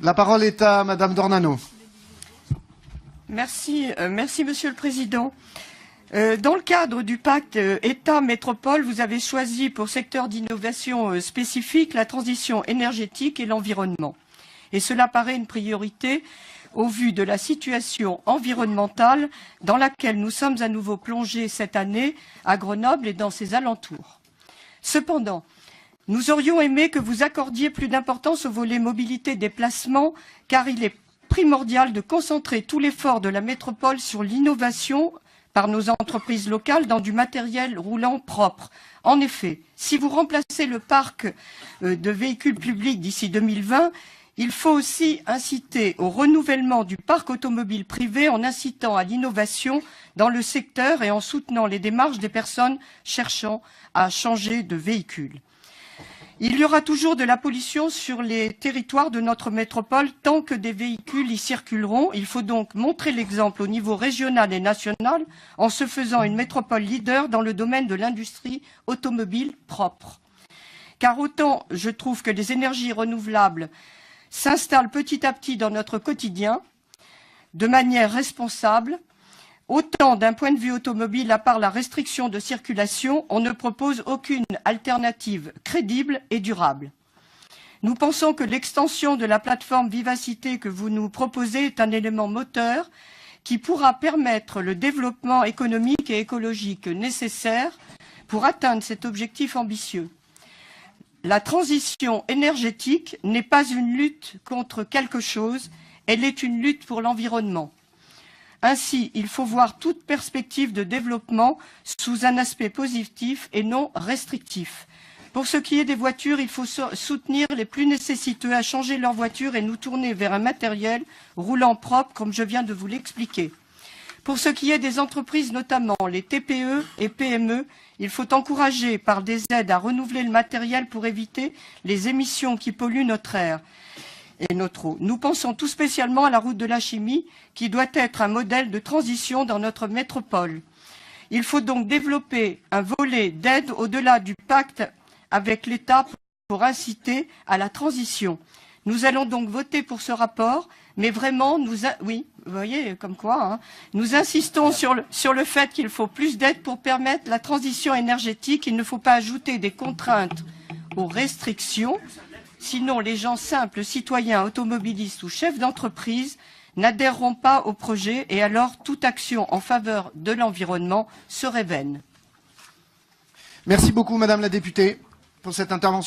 La parole est à Madame Dornano. Merci, Monsieur le Président. Dans le cadre du pacte État-Métropole, vous avez choisi pour secteur d'innovation spécifique la transition énergétique et l'environnement. Et cela paraît une priorité au vu de la situation environnementale dans laquelle nous sommes à nouveau plongés cette année à Grenoble et dans ses alentours. Cependant, nous aurions aimé que vous accordiez plus d'importance au volet mobilité-déplacement, car il est primordial de concentrer tout l'effort de la métropole sur l'innovation par nos entreprises locales dans du matériel roulant propre. En effet, si vous remplacez le parc de véhicules publics d'ici 2020, il faut aussi inciter au renouvellement du parc automobile privé en incitant à l'innovation dans le secteur et en soutenant les démarches des personnes cherchant à changer de véhicule. Il y aura toujours de la pollution sur les territoires de notre métropole tant que des véhicules y circuleront. Il faut donc montrer l'exemple au niveau régional et national en se faisant une métropole leader dans le domaine de l'industrie automobile propre. Car autant je trouve que les énergies renouvelables s'installent petit à petit dans notre quotidien de manière responsable, autant d'un point de vue automobile, à part la restriction de circulation, on ne propose aucune alternative crédible et durable. Nous pensons que l'extension de la plateforme Vivacité que vous nous proposez est un élément moteur qui pourra permettre le développement économique et écologique nécessaire pour atteindre cet objectif ambitieux. La transition énergétique n'est pas une lutte contre quelque chose, elle est une lutte pour l'environnement. Ainsi, il faut voir toute perspective de développement sous un aspect positif et non restrictif. Pour ce qui est des voitures, il faut soutenir les plus nécessiteux à changer leur voiture et nous tourner vers un matériel roulant propre, comme je viens de vous l'expliquer. Pour ce qui est des entreprises, notamment les TPE et PME, il faut encourager par des aides à renouveler le matériel pour éviter les émissions qui polluent notre air et notre eau. Nous pensons tout spécialement à la route de la chimie, qui doit être un modèle de transition dans notre métropole. Il faut donc développer un volet d'aide au-delà du pacte avec l'État pour inciter à la transition. Nous allons donc voter pour ce rapport, mais vraiment, oui, vous voyez, comme quoi, nous insistons sur le fait qu'il faut plus d'aide pour permettre la transition énergétique. Il ne faut pas ajouter des contraintes aux restrictions. Sinon, les gens simples, citoyens, automobilistes ou chefs d'entreprise n'adhéreront pas au projet et alors toute action en faveur de l'environnement serait vaine. Merci beaucoup, Madame la députée, pour cette intervention.